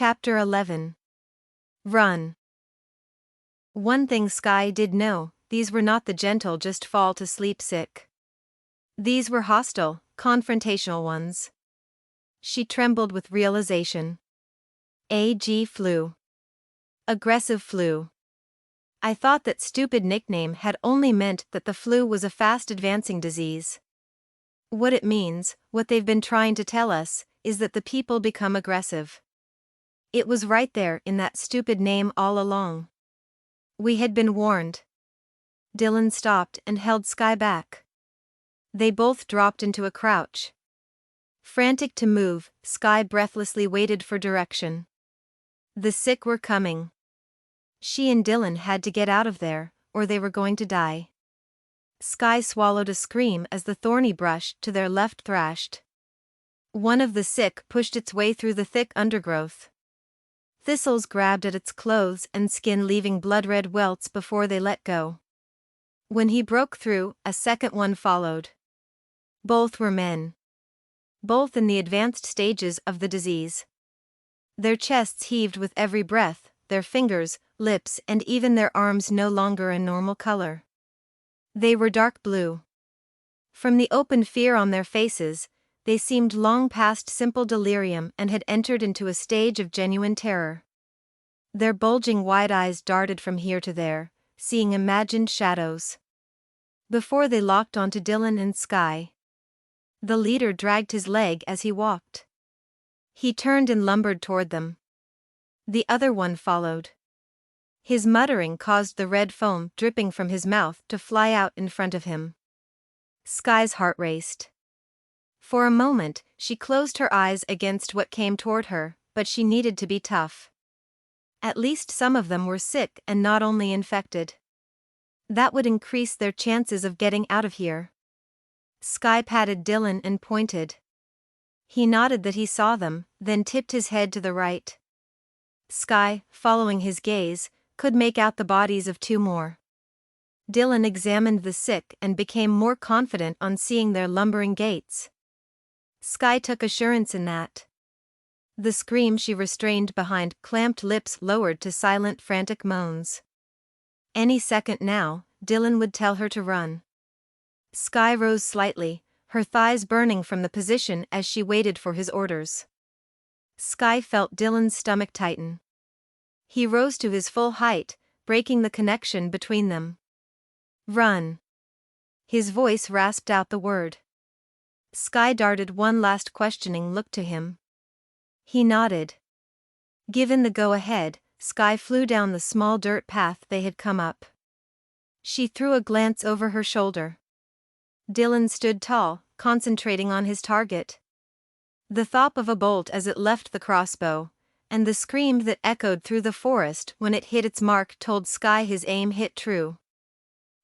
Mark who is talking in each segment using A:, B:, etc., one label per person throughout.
A: Chapter 11. Run. One thing Sky did know, these were not the gentle just fall to sleep sick. These were hostile, confrontational ones. She trembled with realization. A.G. flu. Aggressive flu. I thought that stupid nickname had only meant that the flu was a fast-advancing disease. What it means, what they've been trying to tell us, is that the people become aggressive. It was right there in that stupid name all along. We had been warned. Dylan stopped and held Sky back. They both dropped into a crouch. Frantic to move, Sky breathlessly waited for direction. The sick were coming. She and Dylan had to get out of there, or they were going to die. Sky swallowed a scream as the thorny brush to their left thrashed. One of the sick pushed its way through the thick undergrowth. Thistles grabbed at its clothes and skin, leaving blood-red welts before they let go. When he broke through, a second one followed. Both were men. Both in the advanced stages of the disease. Their chests heaved with every breath, their fingers, lips, and even their arms no longer a normal color. They were dark blue. From the open fear on their faces, they seemed long past simple delirium and had entered into a stage of genuine terror. Their bulging wide eyes darted from here to there, seeing imagined shadows. Before they locked onto Dylan and Sky. The leader dragged his leg as he walked. He turned and lumbered toward them. The other one followed. His muttering caused the red foam dripping from his mouth to fly out in front of him. Sky's heart raced. For a moment, she closed her eyes against what came toward her, but she needed to be tough. At least some of them were sick and not only infected. That would increase their chances of getting out of here. Sky patted Dylan and pointed. He nodded that he saw them, then tipped his head to the right. Sky, following his gaze, could make out the bodies of two more. Dylan examined the sick and became more confident on seeing their lumbering gaits. Sky took assurance in that. The scream she restrained behind clamped lips lowered to silent, frantic moans. Any second now, Dylan would tell her to run. Sky rose slightly, her thighs burning from the position as she waited for his orders. Sky felt Dylan's stomach tighten. He rose to his full height, breaking the connection between them. Run. His voice rasped out the word. Sky darted one last questioning look to him. He nodded. Given the go-ahead, Sky flew down the small dirt path they had come up. She threw a glance over her shoulder. Dylan stood tall, concentrating on his target. The thop of a bolt as it left the crossbow, and the scream that echoed through the forest when it hit its mark told Sky his aim hit true.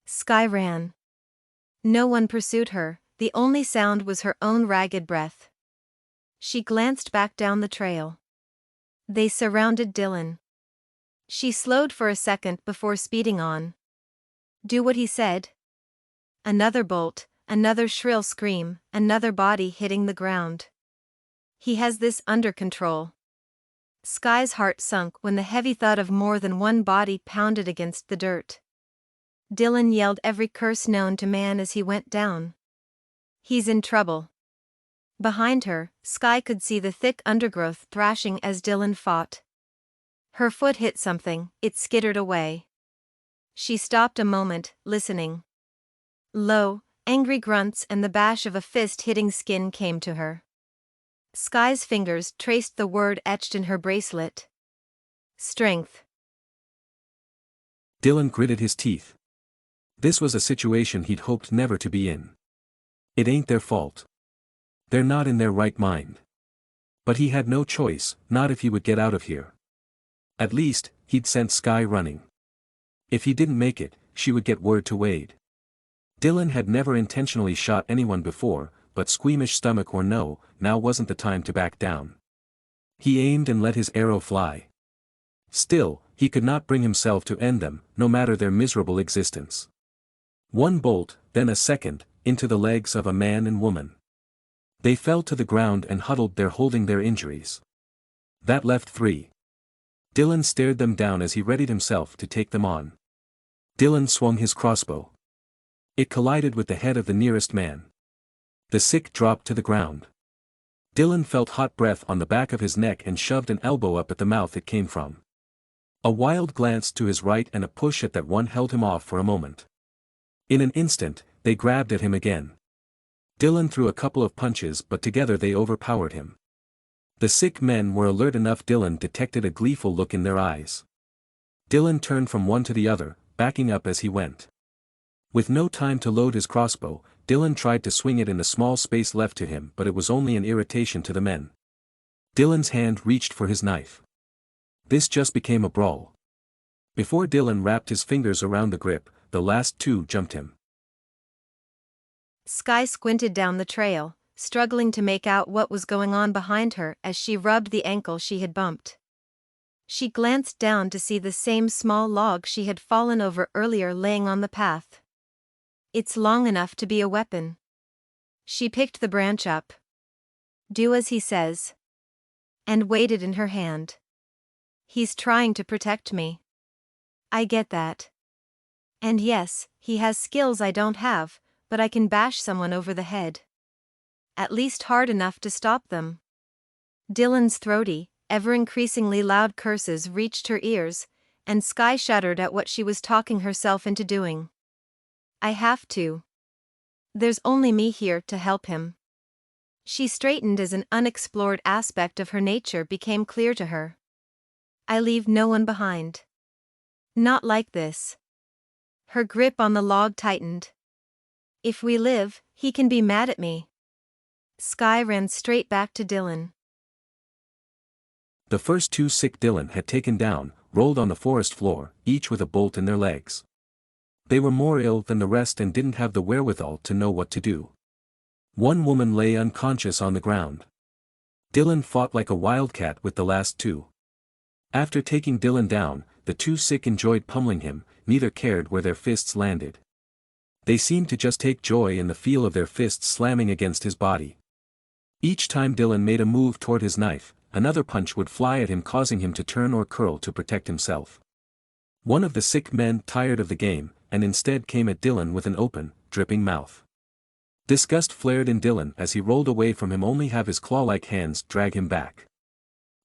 A: Sky ran. No one pursued her, the only sound was her own ragged breath. She glanced back down the trail. They surrounded Dylan. She slowed for a second before speeding on. Do what he said. Another bolt, another shrill scream, another body hitting the ground. He has this under control. Sky's heart sunk when the heavy thud of more than one body pounded against the dirt. Dylan yelled every curse known to man as he went down. He's in trouble. Behind her, Sky could see the thick undergrowth thrashing as Dylan fought. Her foot hit something, it skittered away. She stopped a moment, listening. Low, angry grunts and the bash of a fist hitting skin came to her. Sky's fingers traced the word etched in her bracelet. Strength.
B: Dylan gritted his teeth. This was a situation he'd hoped never to be in. It ain't their fault. They're not in their right mind. But he had no choice, not if he would get out of here. At least, he'd sent Sky running. If he didn't make it, she would get word to Wade. Dylan had never intentionally shot anyone before, but squeamish stomach or no, now wasn't the time to back down. He aimed and let his arrow fly. Still, he could not bring himself to end them, no matter their miserable existence. One bolt, then a second, into the legs of a man and woman. They fell to the ground and huddled there holding their injuries. That left 3. Dylan stared them down as he readied himself to take them on. Dylan swung his crossbow. It collided with the head of the nearest man. The sick dropped to the ground. Dylan felt hot breath on the back of his neck and shoved an elbow up at the mouth it came from. A wild glance to his right and a push at that one held him off for a moment. In an instant, they grabbed at him again. Dylan threw a couple of punches but together they overpowered him. The sick men were alert enough. Dylan detected a gleeful look in their eyes. Dylan turned from one to the other, backing up as he went. With no time to load his crossbow, Dylan tried to swing it in the small space left to him but it was only an irritation to the men. Dylan's hand reached for his knife. This just became a brawl. Before Dylan wrapped his fingers around the grip, the last 2 jumped him.
A: Sky squinted down the trail, struggling to make out what was going on behind her as she rubbed the ankle she had bumped. She glanced down to see the same small log she had fallen over earlier laying on the path. It's long enough to be a weapon. She picked the branch up. Do as he says. And weighed it in her hand. He's trying to protect me. I get that. And yes, he has skills I don't have, but I can bash someone over the head. At least hard enough to stop them. Dylan's throaty, ever-increasingly loud curses reached her ears, and Sky shuddered at what she was talking herself into doing. I have to. There's only me here to help him. She straightened as an unexplored aspect of her nature became clear to her. I leave no one behind. Not like this. Her grip on the log tightened. If we live, he can be mad at me. Sky ran straight back to Dylan.
B: The first 2 sick Dylan had taken down, rolled on the forest floor, each with a bolt in their legs. They were more ill than the rest and didn't have the wherewithal to know what to do. One woman lay unconscious on the ground. Dylan fought like a wildcat with the last 2. After taking Dylan down, the 2 sick enjoyed pummeling him, neither cared where their fists landed. They seemed to just take joy in the feel of their fists slamming against his body. Each time Dylan made a move toward his knife, another punch would fly at him causing him to turn or curl to protect himself. One of the sick men tired of the game, and instead came at Dylan with an open, dripping mouth. Disgust flared in Dylan as he rolled away from him only have his claw-like hands drag him back.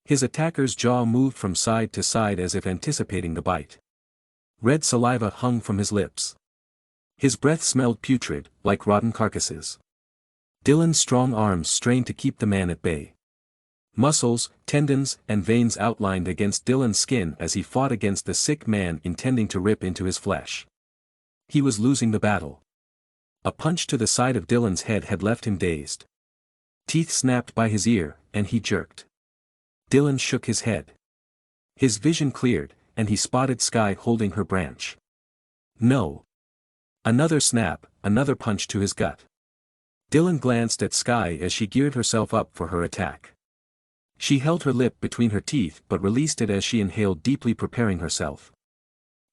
B: His attacker's jaw moved from side to side as if anticipating the bite. Red saliva hung from his lips. His breath smelled putrid, like rotten carcasses. Dylan's strong arms strained to keep the man at bay. Muscles, tendons, and veins outlined against Dylan's skin as he fought against the sick man intending to rip into his flesh. He was losing the battle. A punch to the side of Dylan's head had left him dazed. Teeth snapped by his ear, and he jerked. Dylan shook his head. His vision cleared, and he spotted Sky holding her branch. No. Another snap, another punch to his gut. Dylan glanced at Sky as she geared herself up for her attack. She held her lip between her teeth but released it as she inhaled deeply, preparing herself.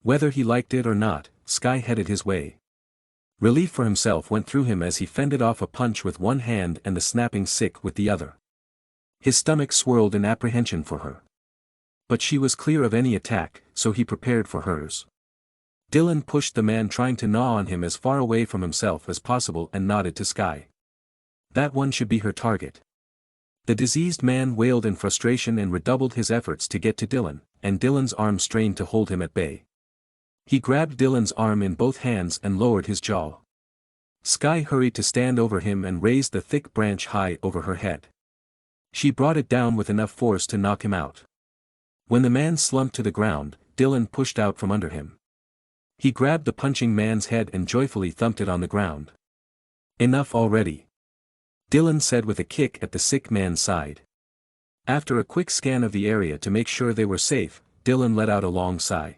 B: Whether he liked it or not, Sky headed his way. Relief for himself went through him as he fended off a punch with one hand and the snapping sick with the other. His stomach swirled in apprehension for her. But she was clear of any attack, so he prepared for hers. Dylan pushed the man trying to gnaw on him as far away from himself as possible and nodded to Sky. That one should be her target. The diseased man wailed in frustration and redoubled his efforts to get to Dylan, and Dylan's arm strained to hold him at bay. He grabbed Dylan's arm in both hands and lowered his jaw. Sky hurried to stand over him and raised the thick branch high over her head. She brought it down with enough force to knock him out. When the man slumped to the ground, Dylan pushed out from under him. He grabbed the punching man's head and joyfully thumped it on the ground. Enough already, Dylan said with a kick at the sick man's side. After a quick scan of the area to make sure they were safe, Dylan let out a long sigh.